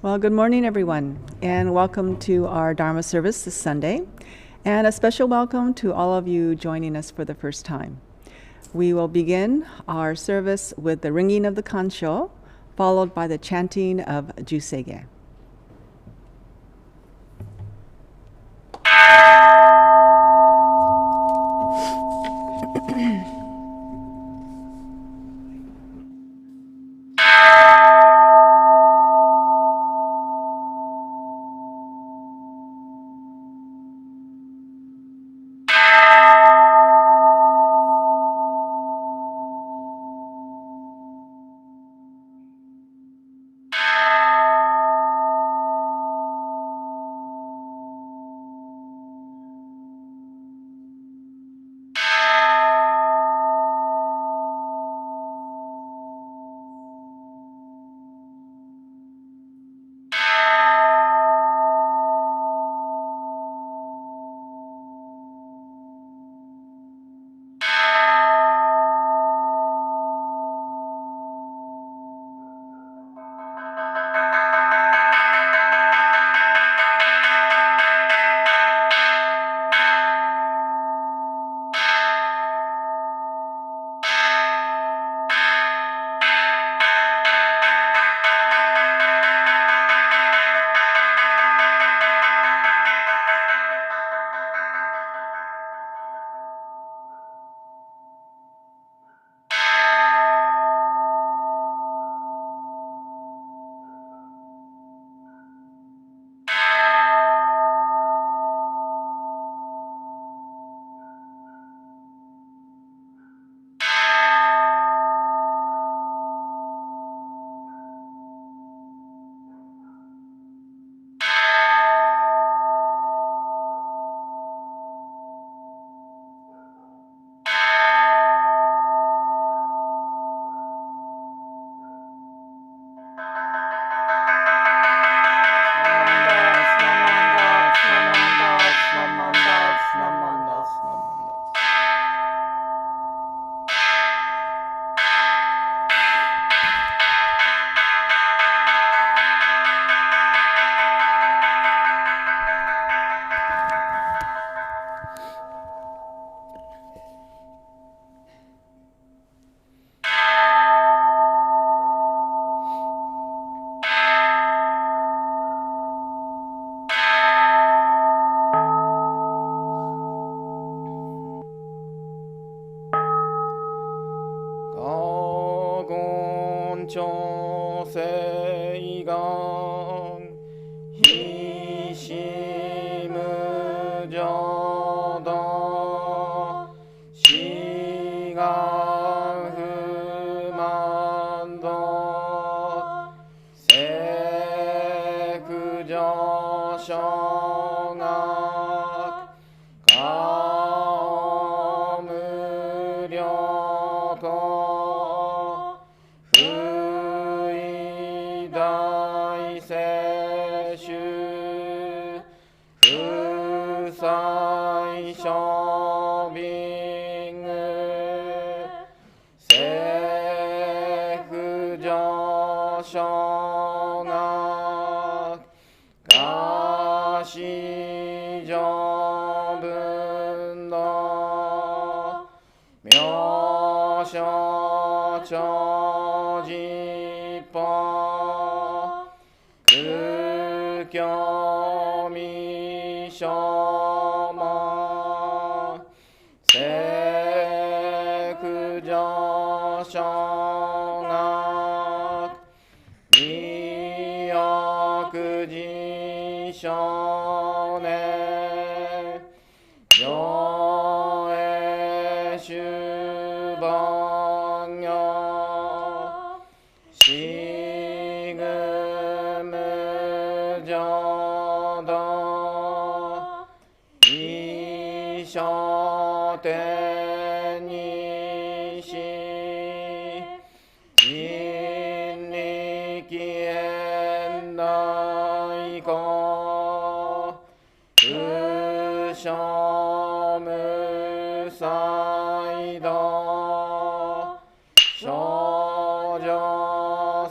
Well, good morning, everyone, and welcome to our Dharma service this Sunday, and a special welcome to all of you joining us for the first time. We will begin our service with the ringing of the kancho, followed by the chanting of Jusege.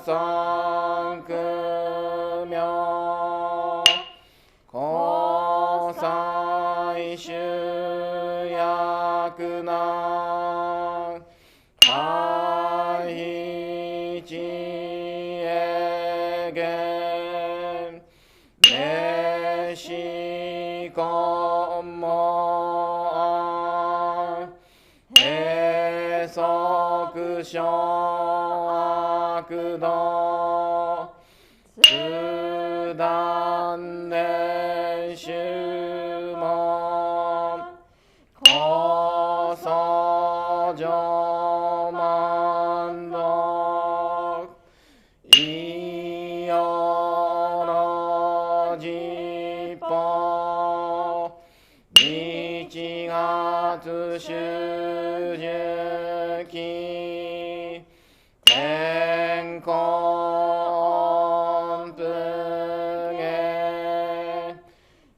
Sang 主役な回避地へげめしこもへそくしょ悪道つだんでしゅもこそじょまんどいよのじぽ日月主樹期天候音符へ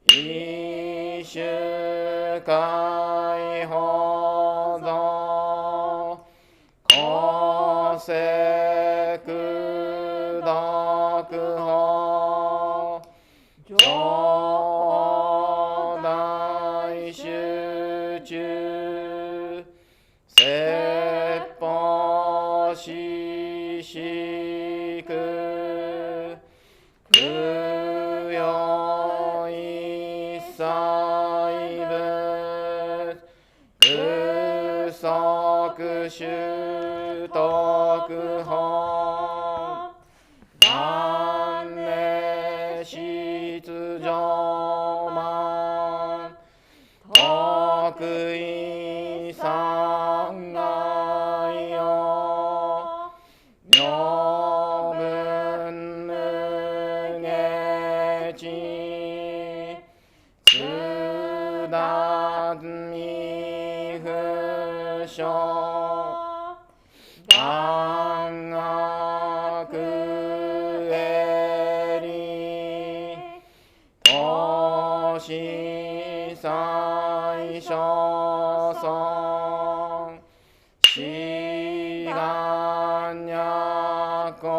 一週間ほど公正苦読法上大集中説法ししく供養一切仏具足習得法断念出上満得意三害よ女分無下地津田未不詳安楽へり投資最小尊志願や国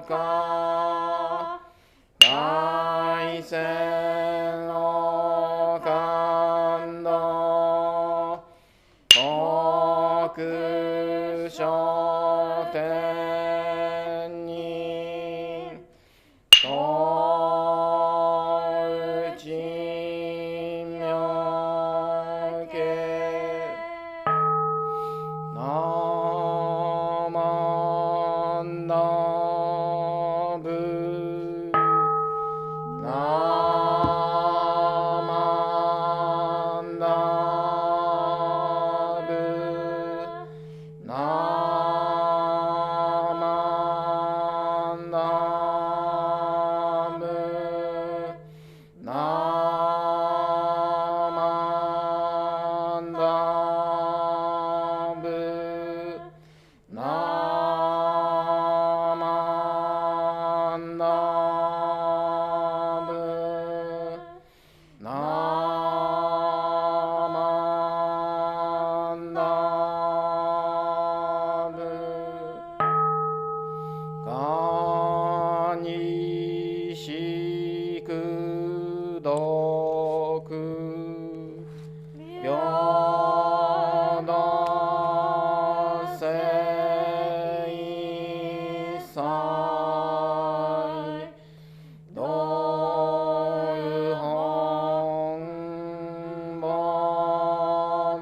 家大戦を感動国書店に当地名家ナマンダブナマンダブナマンダブナマンダブナマンダブナマンダブがにしくどく平等性祭道本本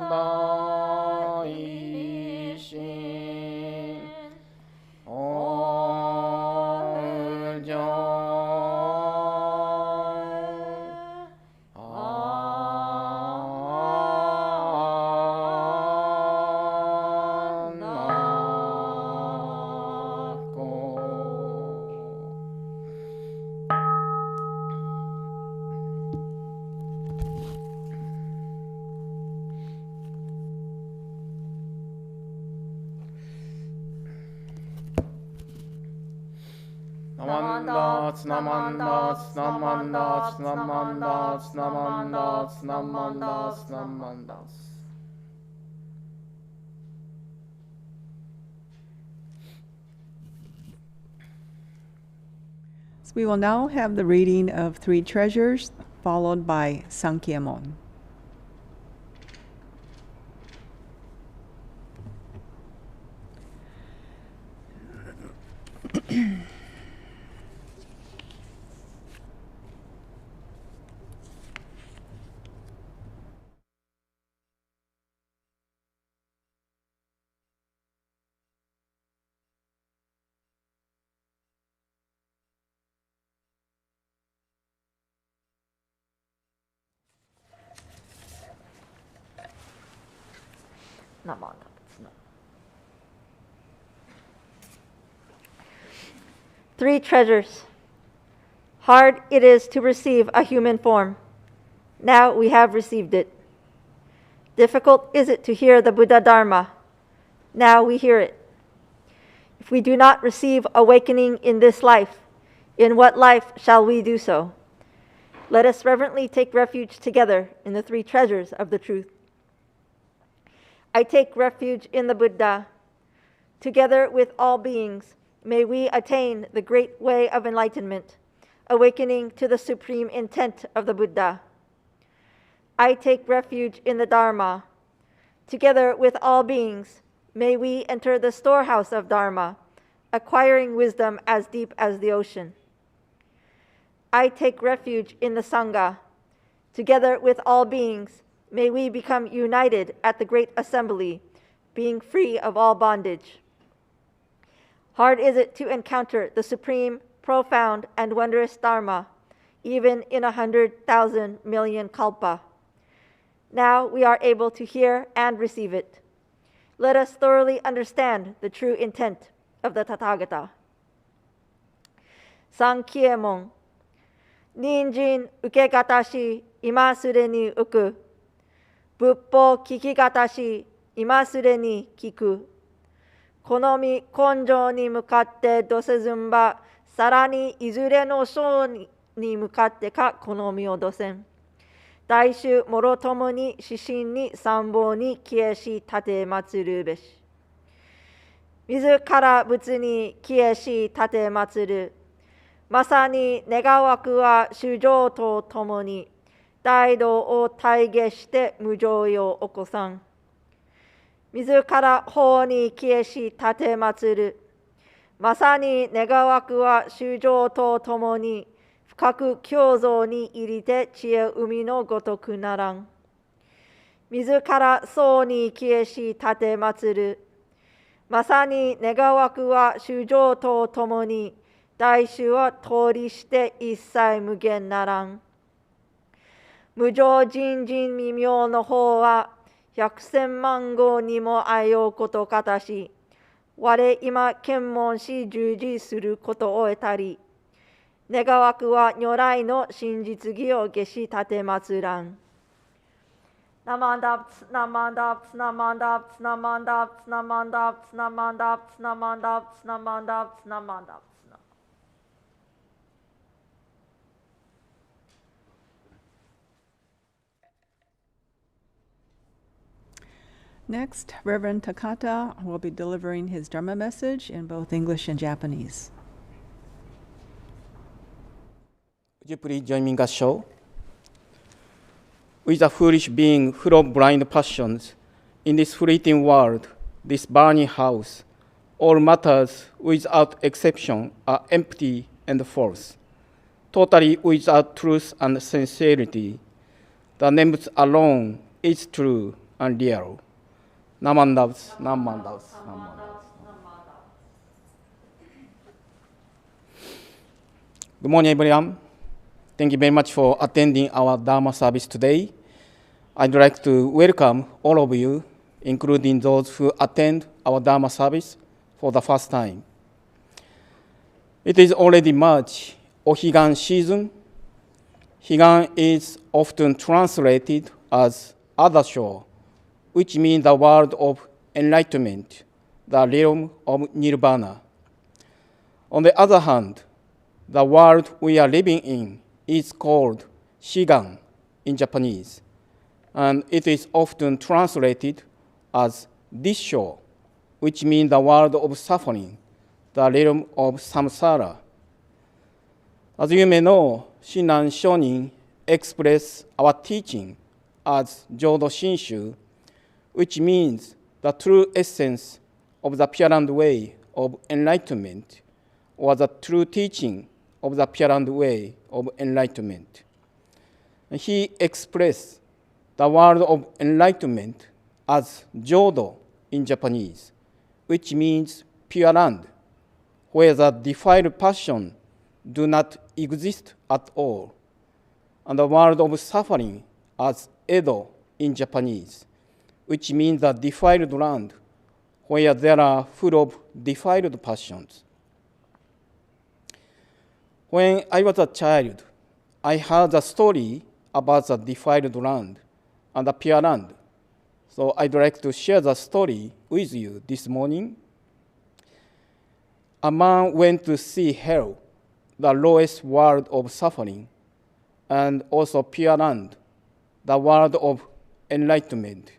大神往生ナマンダツナマンダツナマンダツナマンダツナマンダツナマンダツナマンダツ。So we will now have the reading of Three Treasures, followed by Sankyamon. Three treasures. Hard it is to receive a human form. Now we have received it. Difficult is it to hear the Buddha Dharma. Now we hear it. If we do not receive awakening in this life, in what life shall we do so? Let us reverently take refuge together in the three treasures of the truth. I take refuge in the Buddha. Together with all beings, may we attain the great way of enlightenment, awakening to the supreme intent of the Buddha. I take refuge in the Dharma. Together with all beings, may we enter the storehouse of Dharma, acquiring wisdom as deep as the ocean. I take refuge in the Sangha. Together with all beings, may we become united at the great assembly, being free of all bondage. Hard is it to encounter the supreme, profound, and wondrous Dharma, even in 100,000 million kalpa. Now we are able to hear and receive it. Let us thoroughly understand the true intent of the Tathagata. Sankyemon. Ninjin ukegatashi imasure ni uku. Buppo kikigatashi imasure ni kiku. Konomi konjo ni mukatte dosezumba, sarani izure no shou ni mukatte ka konomi o dosen. Daishu morotomo ni shishin ni sanbo ni kieshi tate matsuru beshi. Mizu kara butsu ni kieshi tate matsuru. Masani negawaku wa shujou to tomo ni, daido o taige shite mujou yo okosan. 自ら法に帰し立て祭る。まさに願わくは衆生とともに深く共造に入りて知恵海のごとくならん。自ら僧に帰し立て祭る。まさに願わくは衆生とともに大衆は通りして一切無限ならん。無常人人未明の方は百千万号にもあようことかたし、我今検問し従事することを得たり、願わくは如来の真実義を下し立て祭らん。ナマンダプツナマンダプツナマンダプツナマンダプツナマンダプツナマンダプツナマンダプツナマンダプツナマンダプツナ。Next, Reverend Takata will be delivering his Dharma message in both English and Japanese. Would you please join me in Gassho? With a foolish being full of blind passions, in this fleeting world, this burning house, all matters without exception are empty and false, totally without truth and sincerity. The names alone is true and real. Namandavs, Namandavs, Namandavs. Good morning, everyone. Thank you very much for attending our Dharma service today. I'd like to welcome all of you, including those who attend our Dharma service for the first time. It is already March, or Higan season. Higan is often translated as other shore, which means the world of enlightenment, the realm of nirvana. On the other hand, the world we are living in is called Shigan in Japanese, and it is often translated as this shore, which means the world of suffering, the realm of samsara. As you may know, Shinran Shonin express our teaching as Jodo Shinshu, which means the true essence of the Pure Land way of enlightenment, was a true teaching of the Pure Land way of enlightenment. And he expressed the word of enlightenment as Jodo in Japanese, which means Pure Land, where the defiled passion do not exist at all, and the word of suffering as Edo in Japanese, which means the defiled land, where there are full of defiled passions. When I was a child, I heard a story about the defiled land and the Pure Land. So I'd like to share the story with you this morning. A man went to see hell, the lowest world of suffering, and also Pure Land, the world of enlightenment.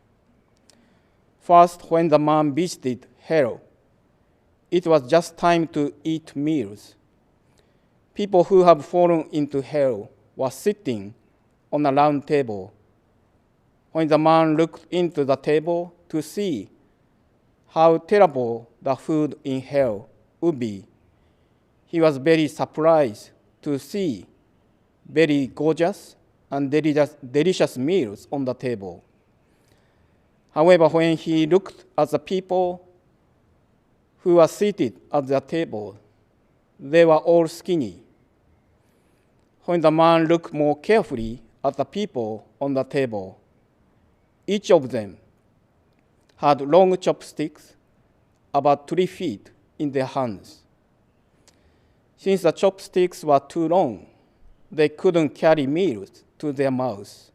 First, when the man visited hell, it was just time to eat meals. People who have fallen into hell were sitting on a round table. When the man looked into the table to see how terrible the food in hell would be, he was very surprised to see very gorgeous and delicious meals on the table. However, when he looked at the people who were seated at the table, they were all skinny. When the man looked more carefully at the people on the table, each of them had long chopsticks, about 3 feet, in their hands. Since the chopsticks were too long, they couldn't carry meals to their mouths.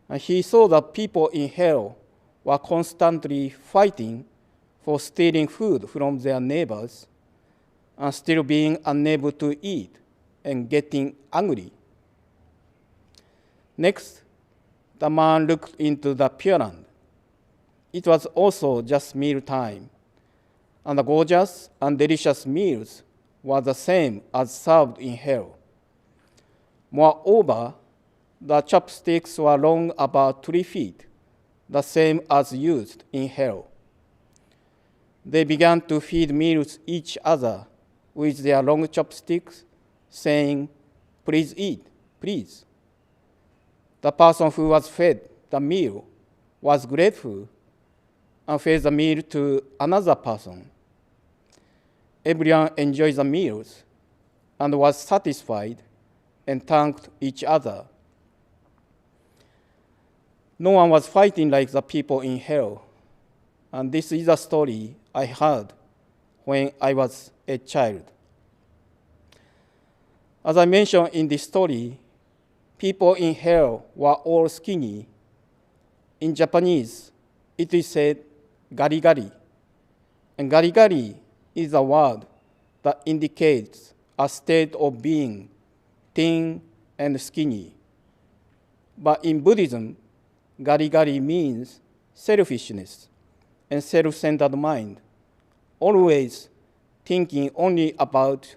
And he saw that people in hell were constantly fighting for stealing food from their neighbors and still being unable to eat and getting angry. Next, the man looked into the Pure Land. It was also just meal time, and the gorgeous and delicious meals were the same as served in hell. Moreover, the chopsticks were long about 3 feet, the same as used in hell. They began to feed meals each other with their long chopsticks, saying, "Please eat, please." The person who was fed the meal was grateful and fed the meal to another person. Everyone enjoyed the meals and was satisfied and thanked each other. No one was fighting like the people in hell, and this is a story I heard when I was a child. As I mentioned in this story, people in hell were all skinny. In Japanese, it is said gari-gari, and gari-gari is a word that indicates a state of being thin and skinny. But in Buddhism, gari-gari means selfishness and self-centered mind, always thinking only about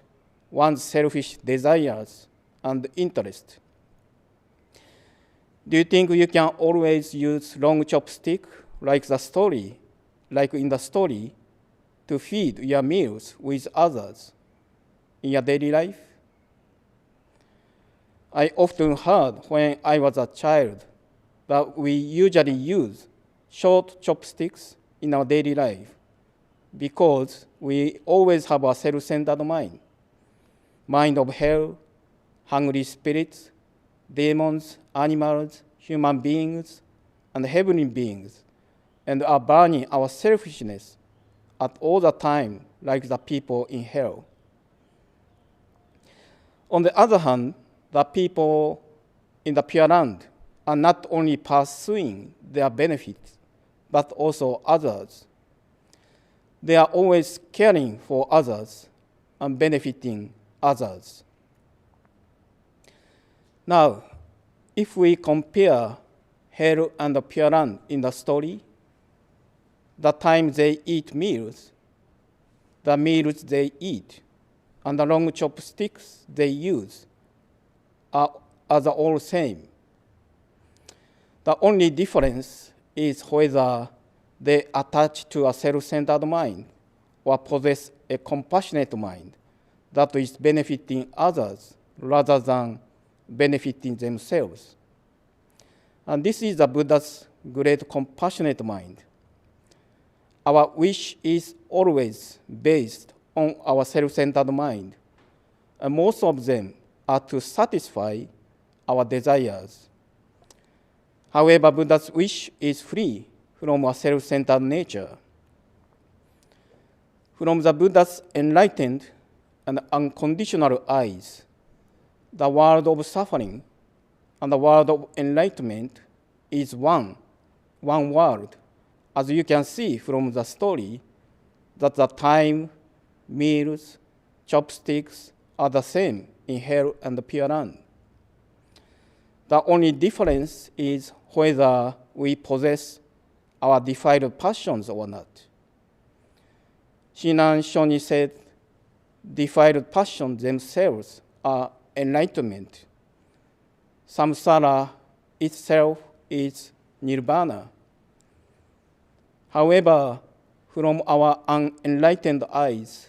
one's selfish desires and interests. Do you think you can always use long chopstick like in the story, to feed your meals with others in your daily life? I often heard when I was a child that we usually use short chopsticks in our daily life because we always have a self-centered mind of hell, hungry spirits, demons, animals, human beings, and heavenly beings, and are burning our selfishness at all the time like the people in hell. On the other hand, the people in the Pure Land are not only pursuing their benefits, but also others. They are always caring for others and benefiting others. Now, if we compare hell and the Pure Land in the story, the time they eat meals, the meals they eat, and the long chopsticks they use are the all same. The only difference is whether they attach to a self-centered mind or possess a compassionate mind that is benefiting others rather than benefiting themselves. And this is the Buddha's great compassionate mind. Our wish is always based on our self-centered mind, and most of them are to satisfy our desires. However, Buddha's wish is free from a self-centered nature. From the Buddha's enlightened and unconditional eyes, the world of suffering and the world of enlightenment is one world, as you can see from the story that the time, meals, chopsticks are the same in hell and the Pure Land. The only difference is whether we possess our defiled passions or not. Shinran Shoni said, defiled passions themselves are enlightenment. Samsara itself is nirvana. However, from our unenlightened eyes,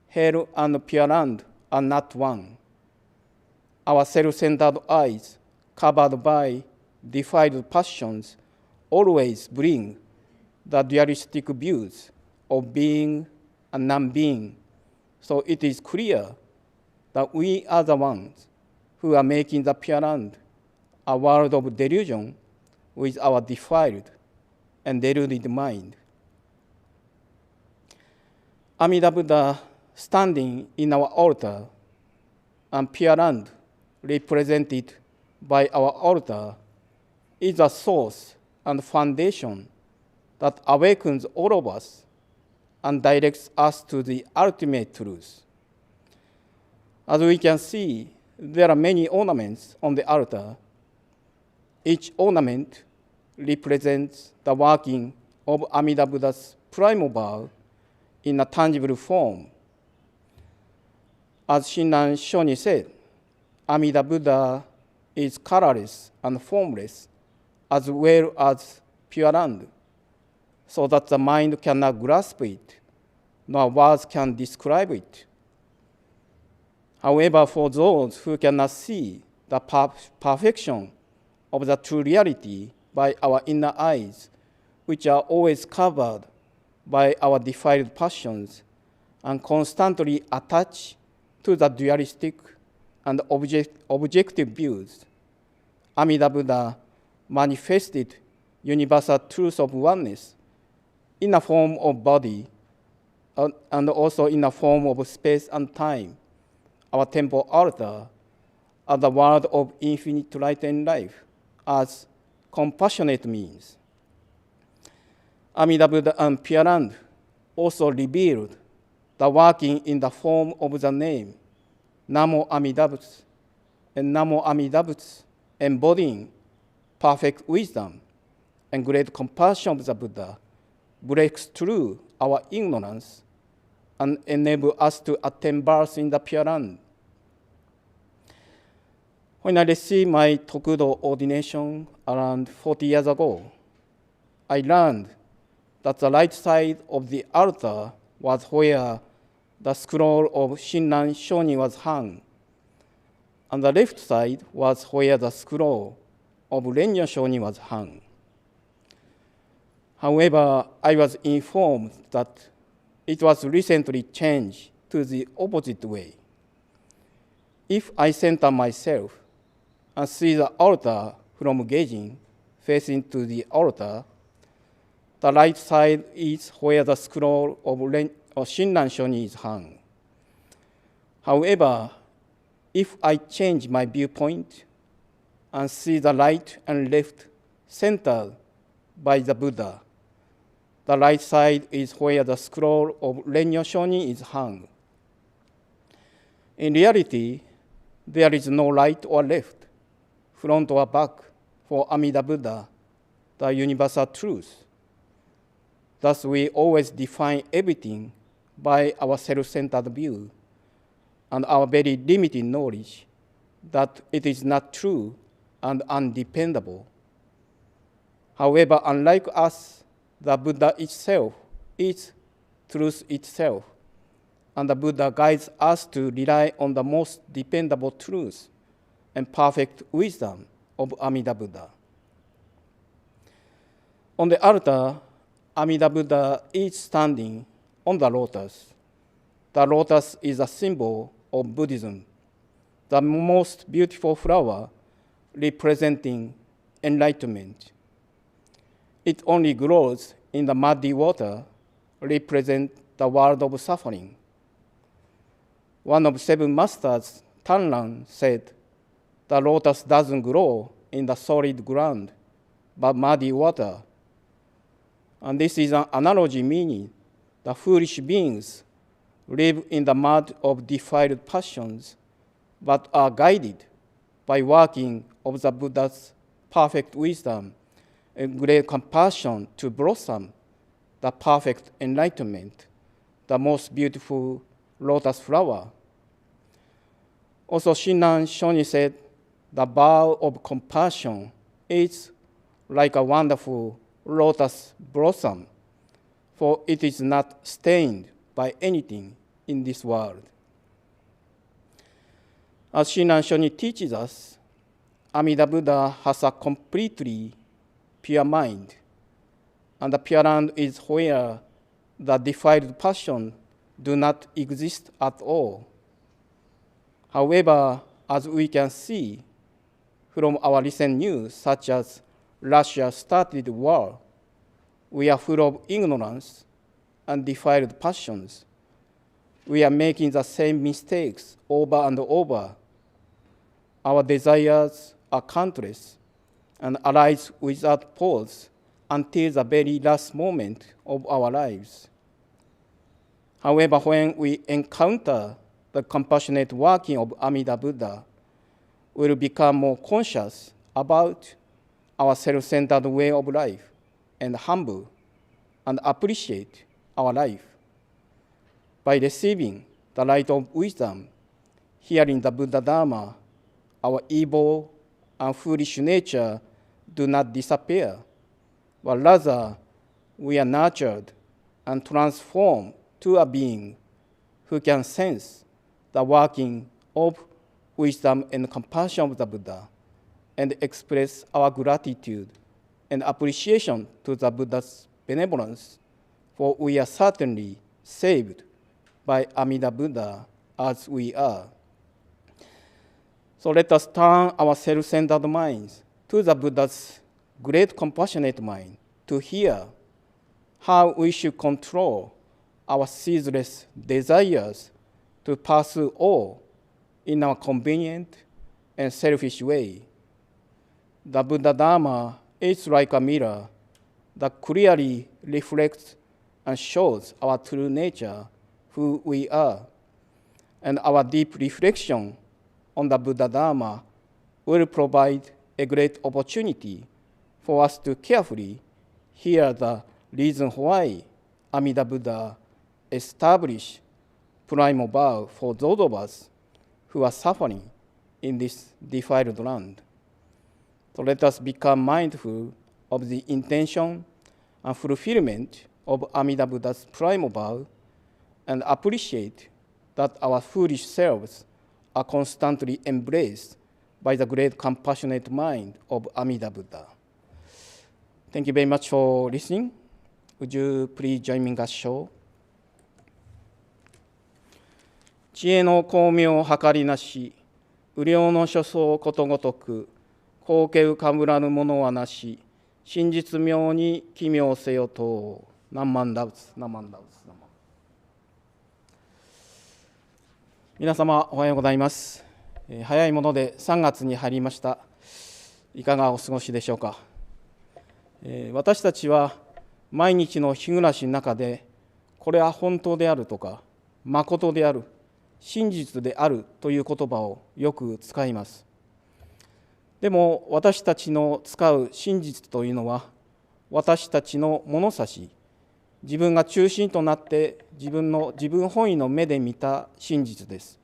hell and Pure Land are not one. Our self-centered eyes, covered by defiled passions, always bring the dualistic views of being and non-being. So it is clear that we are the ones who are making the Pure Land a world of delusion with our defiled and deluded mind. Amida Buddha standing in our altar and Pure Land represented by our altar is a source and foundation that awakens all of us and directs us to the ultimate truth. As we can see, there are many ornaments on the altar. Each ornament represents the working of Amida Buddha's primal vow in a tangible form. As Shinran Shoni said, Amida Buddha is colorless and formless, as well as Pure Land, so that the mind cannot grasp it, nor words can describe it. However, for those who cannot see the perfection of the true reality by our inner eyes, which are always covered by our defiled passions and constantly attached to the dualistic and objective views, Amida Buddha manifested universal truth of oneness in a form of body and also in a form of space and time. Our temple altar are the world of infinite light and life as compassionate means. Amida Buddha and Pure Land also revealed the working in the form of the name Namo Amida Butsu, and Namo Amida Butsu embodying perfect wisdom and great compassion of the Buddha breaks through our ignorance and enable us to attain birth in the Pure Land. When I received my Tokudo ordination around 40 years ago, I learned that the right side of the altar was where the scroll of Shinran Shoni was hung, and the left side was where the scroll of Renya Shoni was hung. However, I was informed that it was recently changed to the opposite way. If I center myself and see the altar from gazing facing to the altar, the right side is where the scroll of Shinran Shoni is hung. However, if I change my viewpoint and see the right and left centered by the Buddha, the right side is where the scroll of Renya Shoni is hung. In reality, there is no right or left, front or back for Amida Buddha, the universal truth. Thus, we always define everything by our self-centered view and our very limited knowledge that it is not true and undependable. However, unlike us, the Buddha itself is truth itself, and the Buddha guides us to rely on the most dependable truth and perfect wisdom of Amida Buddha. On the altar, Amida Buddha is standing on the lotus. The lotus is a symbol of Buddhism, the most beautiful flower representing enlightenment. It only grows in the muddy water, represent the world of suffering. One of 7 masters, Tanran, said, the lotus doesn't grow in the solid ground, but muddy water. And this is an analogy meaning the foolish beings live in the mud of defiled passions, but are guided by working of the Buddha's perfect wisdom and great compassion to blossom the perfect enlightenment, the most beautiful lotus flower. Also, Shinran Shoni said, the bow of compassion is like a wonderful lotus blossom, for it is not stained by anything in this world. As Shinran Shoni teaches us, Amida Buddha has a completely pure mind, and the Pure Land is where the defiled passion do not exist at all. However, as we can see from our recent news, such as Russia started war, we are full of ignorance and defiled passions. We are making the same mistakes over and over. Our desires are countless and arise without pause until the very last moment of our lives. However, when we encounter the compassionate working of Amida Buddha, we will become more conscious about our self-centered way of life and humble and appreciate our life. By receiving the light of wisdom, hearing the Buddha Dharma, our evil and foolish nature do not disappear, but rather we are nurtured and transformed to a being who can sense the working of wisdom and compassion of the Buddha and express our gratitude and appreciation to the Buddha's benevolence, for we are certainly saved by Amida Buddha as we are. So let us turn our self-centered minds to the Buddha's great compassionate mind to hear how we should control our ceaseless desires to pursue all in our convenient and selfish way. The Buddha Dharma is like a mirror that clearly reflects and shows our true nature, who we are. And our deep reflection on the Buddha Dharma will provide a great opportunity for us to carefully hear the reason why Amida Buddha established primal vow for those of us who are suffering in this defiled land. So let us become mindful of the intention and fulfillment of Amida Buddha's primal vow and appreciate that our foolish selves are constantly embraced by the great compassionate mind of Amida Buddha. Thank you very much for listening. Would you please join me in合唱。知恵の巧妙計りなし、無量の諸相ことごとく、高家かぶらぬものはなし、真実妙に奇妙せよと、何万打打つ、何万打打つ。皆様、おはようございます。早いもので3月に入りました。いかがお過ごしでしょうか。私たちは毎日の日暮らしの中で、これは本当であるとか、誠である、真実であるという言葉をよく使います。でも私たちの使う真実というのは、私たちの物差し、自分が中心となって自分本位の目で見た真実です。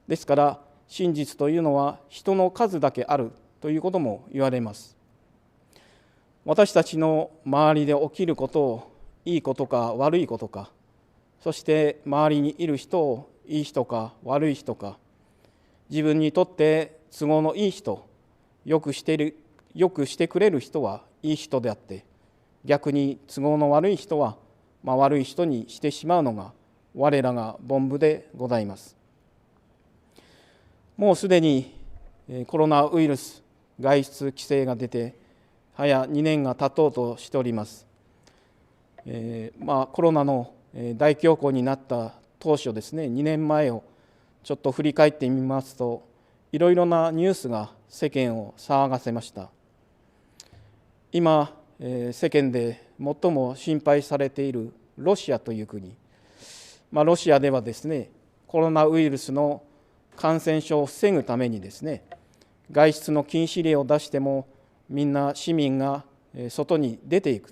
ですから真実というのは人の数だけあるということも言われます。私たちの周りで起きることをいいことか悪いことか、そして周りにいる人をいい人か悪い人か、自分にとって都合のいい人、よくしてくれる人はいい人であって、逆に都合の悪い人は、悪い人にしてしまうのが我らが凡夫でございます。もうすでにコロナウイルス外出規制が出て早2年が経とうとしております。コロナの大恐慌になった当初ですね、2年前をちょっと振り返ってみますと、いろいろなニュースが世間を騒がせました。今、世間で最も心配されているロシアという国、ロシアではですね、コロナウイルスの感染症を防ぐためにですね、外出の禁止令を出してもみんな市民が外に出ていく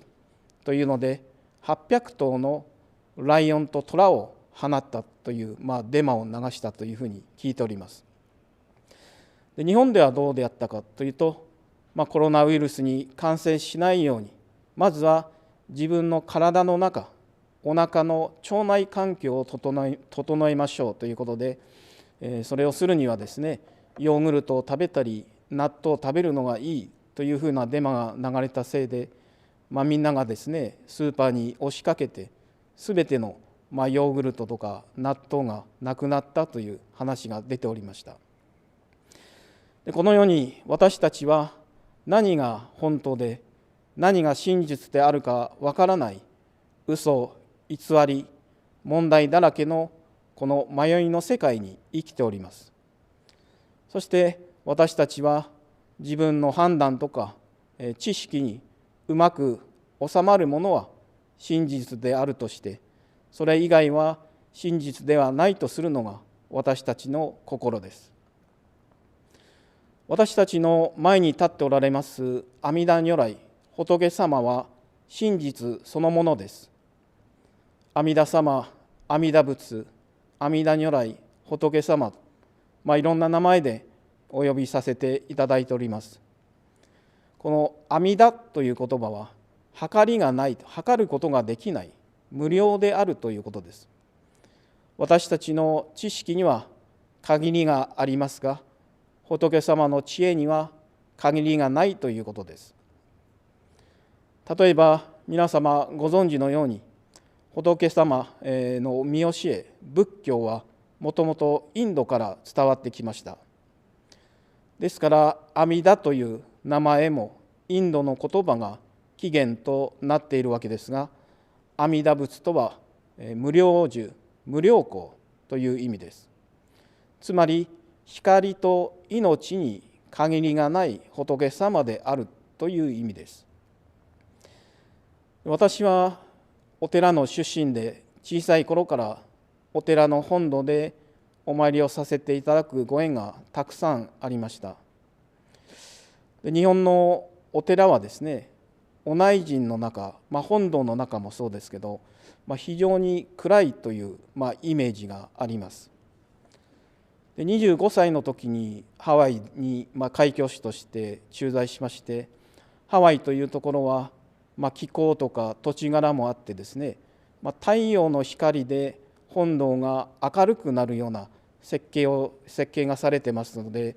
というので、800頭のライオンとトラを放ったという、デマを流したというふうに聞いております。で、日本ではどうであったかというと、コロナウイルスに感染しないように、まずは自分の体の中、お腹の腸内環境を整えましょうということで、それをするにはですね、ヨーグルトを食べたり納豆を食べるのがいいというふうなデマが流れたせいで、みんながですね、スーパーに押しかけてすべてのヨーグルトとか納豆がなくなったという話が出ておりました。で、このように私たちは何が本当で何が真実であるかわからない嘘、偽り、問題だらけのこの迷いの世界に生きております。そして私たちは自分の判断とか知識にうまく収まるものは真実であるとして、それ以外は真実ではないとするのが私たちの心です。私たちの前に立っておられます阿弥陀如来、仏様は真実そのものです。阿弥陀様、阿弥陀仏、阿弥陀如来、仏様、いろんな名前でお呼びさせていただいております。この阿弥陀という言葉は、測りがない、測ることができない、無料であるということです。私たちの知識には限りがありますが、仏様の知恵には限りがないということです。例えば皆様ご存知のように、仏様の御教え、仏教はもともとインドから伝わってきました。ですから阿弥陀という名前もインドの言葉が起源となっているわけですが、阿弥陀仏とは無量寿、無量光という意味です。つまり光と命に限りがない仏様であるという意味です。私はお寺の出身で、小さい頃からお寺の本堂でお参りをさせていただくご縁がたくさんありました。日本のお寺はですね、お内陣の中、本堂の中もそうですけど、非常に暗いという、イメージがあります。で、25歳の時にハワイに、開教師として駐在しまして、ハワイというところは、気候とか土地柄もあってですね、太陽の光で本堂が明るくなるような設計がされてますので、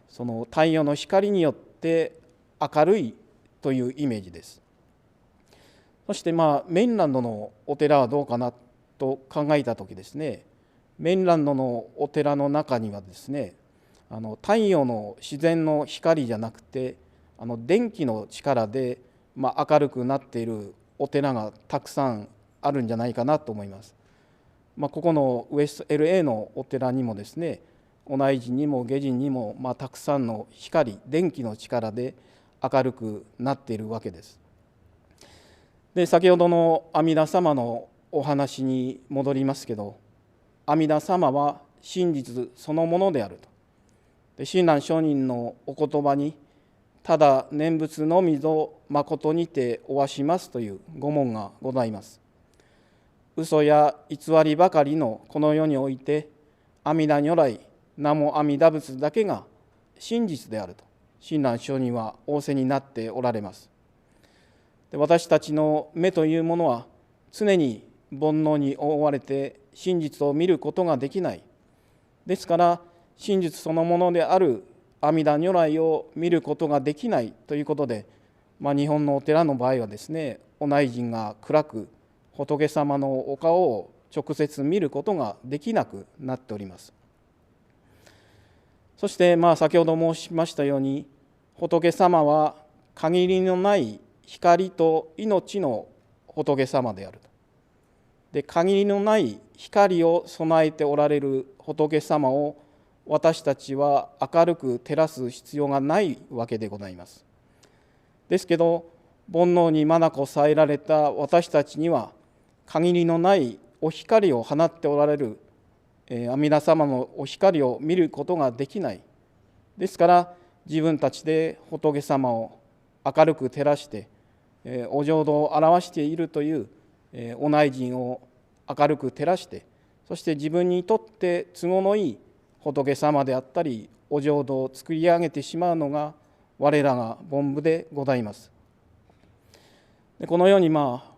その太陽の光によって明るいというイメージです。そしてメインランドのお寺はどうかなと考えた時ですね、メインランドのお寺の中にはですね、太陽の自然の光じゃなくて電気の力で明るくなっているお寺がたくさんあるんじゃないかなと思います。ここのウエスト LA のお寺にもですね、お内陣にも下陣にもたくさんの光、電気の力で明るくなっているわけです。で、先ほどの阿弥陀様のお話に戻りますけど、阿弥陀様は真実そのものであると。で、親鸞上人のお言葉に、ただ念仏のみぞ誠にておわしますという御文がございます。嘘や偽りばかりのこの世において、阿弥陀如来、南無阿弥陀仏だけが真実であると、親鸞上人は仰せになっておられます。で、私たちの目というものは常に煩悩に覆われて真実を見ることができない。ですから真実そのものである阿弥陀如来を見ることができないということで、日本のお寺の場合はですね、お内陣が暗く仏様のお顔を直接見ることができなくなっております。そして先ほど申しましたように、仏様は限りのない光と命の仏様であると。で、限りのない光を備えておられる仏様を私たちは明るく照らす必要がないわけでございます。ですけど、煩悩に眼さえられた私たちには限りのないお光を放っておられる阿弥陀様のお光を見ることができない。ですから自分たちで仏様を明るく照らしてお浄土を表しているというお内陣を明るく照らして、そして自分にとって都合のいい仏様であったりお浄土を作り上げてしまうのが我らが凡夫でございます。このように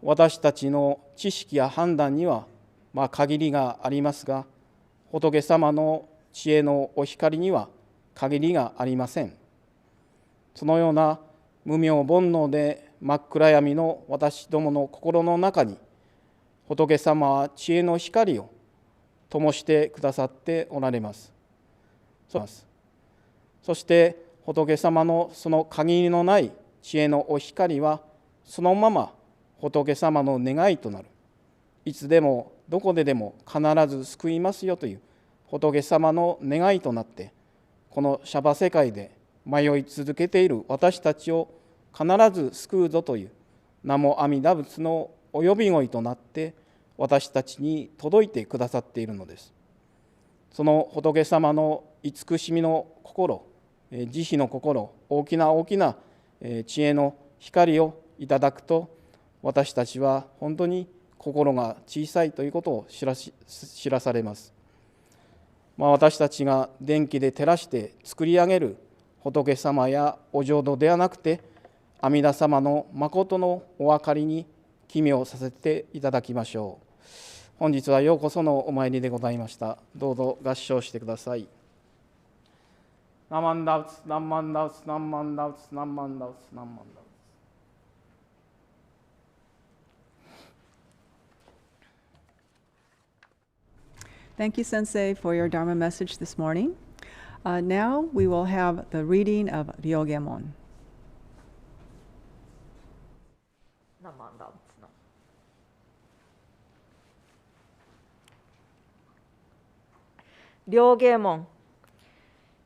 私たちの知識や判断には限りがありますが、仏様の知恵のお光には限りがありません。そのような無明煩悩で真っ暗闇の私どもの心の中に、仏様は知恵の光を灯してくださっておられます。そして仏様のその限りのない知恵のお光はそのまま仏様の願いとなる。いつでもどこででも必ず救いますよという仏様の願いとなって、この娑婆世界で迷い続けている私たちを必ず救うぞという南無阿弥陀仏のお呼び声となって私たちに届いてくださっているのです。その仏様の慈しみの心、慈悲の心、大きな大きな知恵の光をいただくと、私たちは本当に心が小さいということを知らされます。私たちが電気で照らして作り上げる仏様やお浄土ではなくて、阿弥陀様の誠のお分かりに帰命をさせていただきましょう。本日はようこそのお参りでございました。どうぞ合唱してください。ナマンダウツ、ナンマンダウツ、ナンマンダウツ、ナンマンダウツ、ナンマンダウツ。Thank you, Sensei, for your Dharma message this morning. Now we will have the reading of Ryogemon. 何万だっつの。Ryogemon.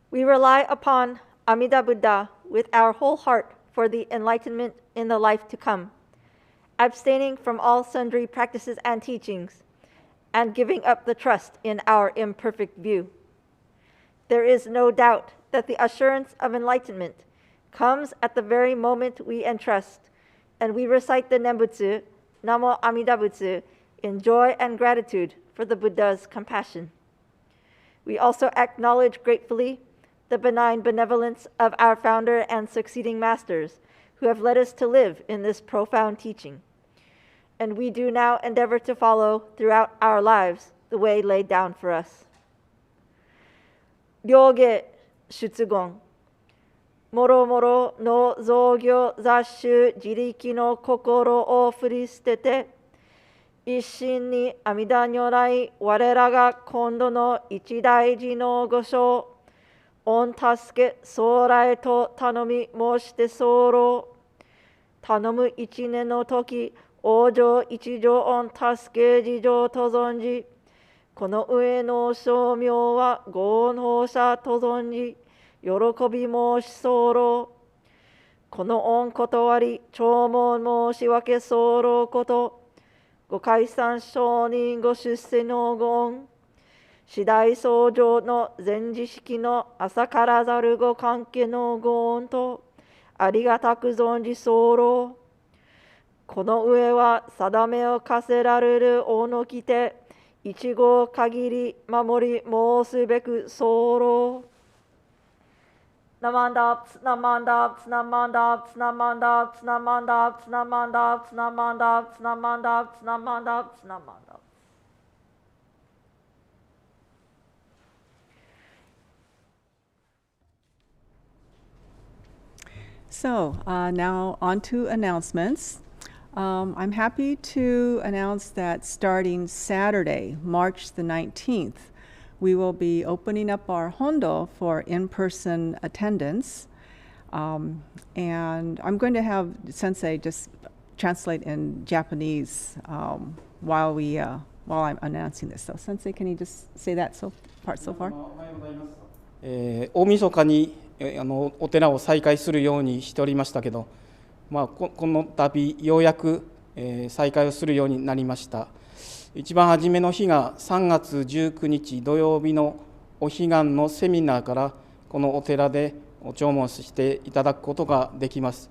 We rely upon Amida Buddha with our whole heart for the enlightenment in the life to come, abstaining from all sundry practices and teachings, and giving up the trust in our imperfect view. There is no doubt that the assurance of enlightenment comes at the very moment we entrust, and we recite the Nembutsu, Namo Amida Butsu, in joy and gratitude for the Buddha's compassion. We also acknowledge gratefully the benign benevolence of our founder and succeeding masters who have led us to live in this profound teaching. And we do now endeavor to follow throughout our lives the way laid down for us. Ryoge Shutsugon. もろもろの造業雑種自力の心を振り捨てて、一心に阿弥陀如来我らが今度の一大事の御所、御助け将来と頼み申して候。頼む一年の時、往生一条御助け事情と存じ、この上の称名はご恩報者と存じ、喜び申し候。この恩断り、弔問申し分け候こと、ご解散承認ご出世のご恩、次第相乗の前時式の朝からざるご関係のご恩と、ありがたく存じ候。この上は定めを課せられるおのきて、一号限り守り申すべく候。Namandabs, namandabs, namandabs, namandabs, namandabs, namandabs, namandabs, namandabs, namandabs, namandabs. So now on to announcements. I'm happy to announce that starting Saturday, March the 19th, we will be opening up our Hondo for in-person attendance. And I'm going to have Sensei just translate in Japanese while I'm announcing this. So Sensei, can you just say that part so far? 大晦日にお寺を再開するようにしておりましたけど、この度ようやく再開をするようになりました。一番初めの日が3月19日土曜日のお彼岸のセミナーからこのお寺でお弔問していただくことができます。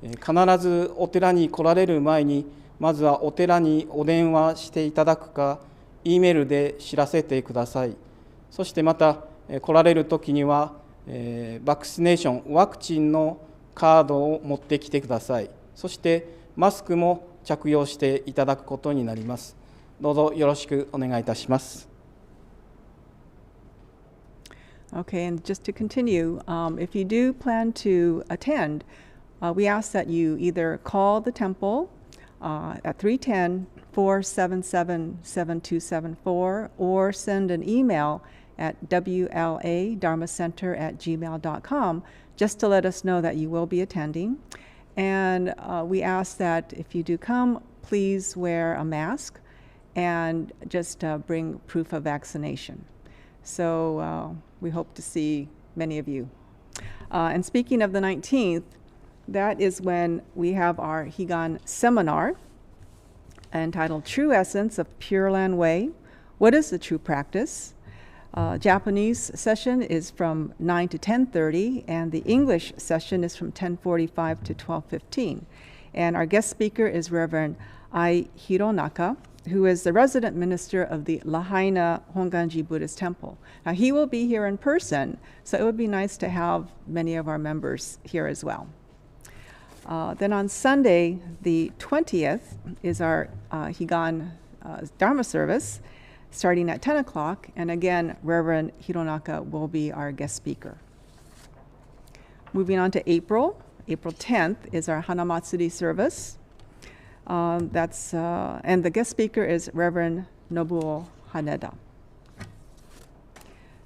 必ずお寺に来られる前にまずはお寺にお電話していただくか E メールで知らせてください。そしてまた来られるときにはバクシネーションワクチンのカードを持ってきてください。そしてマスクも着用していただくことになります。どうぞよろしくお願いいたします。Okay, and just to continue, if you do plan to attend, we ask that you either call the temple at 310-477-7274 or send an email at WLADharmaCenter@gmail.com just to let us know that you will be attending. And we ask that if you do come, please wear a mask and just bring proof of vaccination. So we hope to see many of you. And speaking of the 19th, that is when we have our Higan seminar entitled True Essence of Pure Land Way. What is the true practice? Japanese session is from 9 to 10:30, and the English session is from 10:45 to 12:15. And our guest speaker is Reverend Ai Hironaka, who is the resident minister of the Lahaina Honganji Buddhist Temple. Now, he will be here in person, so it would be nice to have many of our members here as well. Then on Sunday, the 20th, is our Higan Dharma service, starting at 10 o'clock, and again, Reverend Hironaka will be our guest speaker. Moving on to April 10th is our Hanamatsuri service. And the guest speaker is Reverend Nobuo Haneda.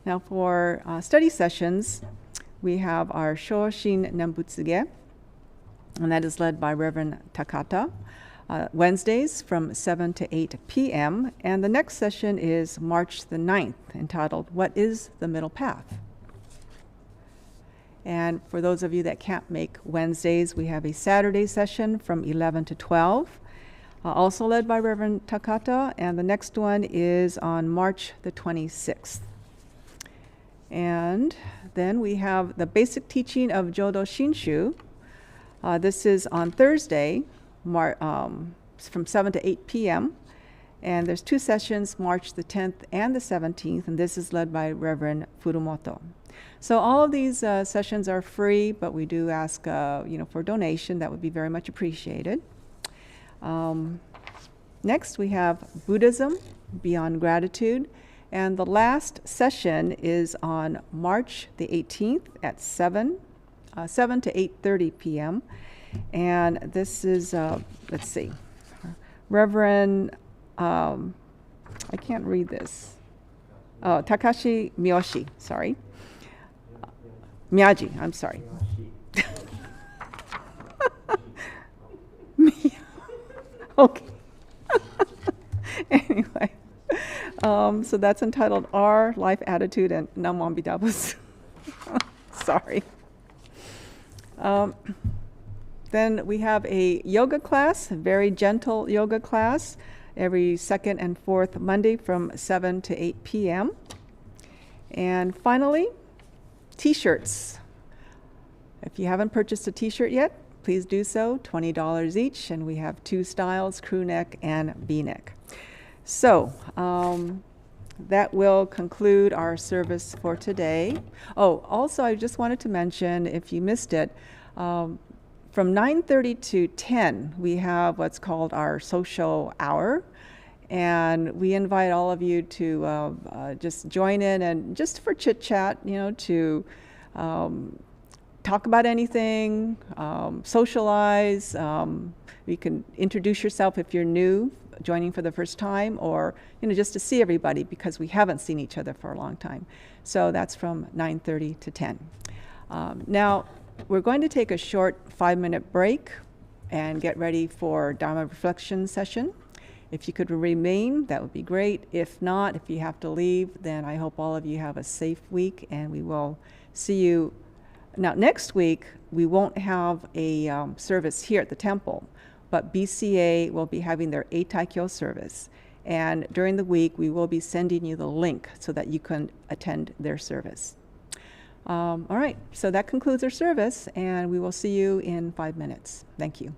Now for study sessions, we have our Shoshin Nembutsuge, and that is led by Reverend Takata. Wednesdays from 7 to 8 p.m. And the next session is March the 9th, entitled, What is the Middle Path? And for those of you that can't make Wednesdays, we have a Saturday session from 11 to 12, also led by Reverend Takata, and the next one is on March the 26th. And then we have the basic teaching of Jodo Shinshu. This is on Thursday, from 7 to 8 p.m. And there's two sessions, March the 10th and the 17th, and this is led by Reverend Furumoto. So all of these sessions are free, but we do ask for donation. That would be very much appreciated. Next, we have Buddhism Beyond Gratitude. And the last session is on March the 18th at 7 to 8:30 p.m. And this is, let's see, Reverend, I can't read this. Oh, Takashi Miyoshi, sorry. Miyaji, I'm sorry. Okay. Anyway, so that's entitled Our Life Attitude and Namo Ambitabus. Sorry. Then we have a yoga class, a very gentle yoga class, every second and fourth Monday from 7 to 8 p.m. And finally, t-shirts. If you haven't purchased a t-shirt yet, please do so, $20 each, and we have two styles, crew neck and V-neck. So That will conclude our service for today. Oh, also, I just wanted to mention, if you missed it, from 9:30 to 10, we have what's called our social hour. And we invite all of you to just join in and just for chit chat, to talk about anything, socialize. You can introduce yourself if you're new, joining for the first time, or just to see everybody because we haven't seen each other for a long time. So that's from 9:30 to 10. Now, we're going to take a short 5-minute break and get ready for Dharma reflection session. If you could remain, that would be great. If not, if you have to leave, then I hope all of you have a safe week, and we will see you. Now, next week, we won't have a service here at the temple, but BCA will be having their Eitaikyo service. And during the week, we will be sending you the link so that you can attend their service. All right, so that concludes our service, and we will see you in 5 minutes. Thank you.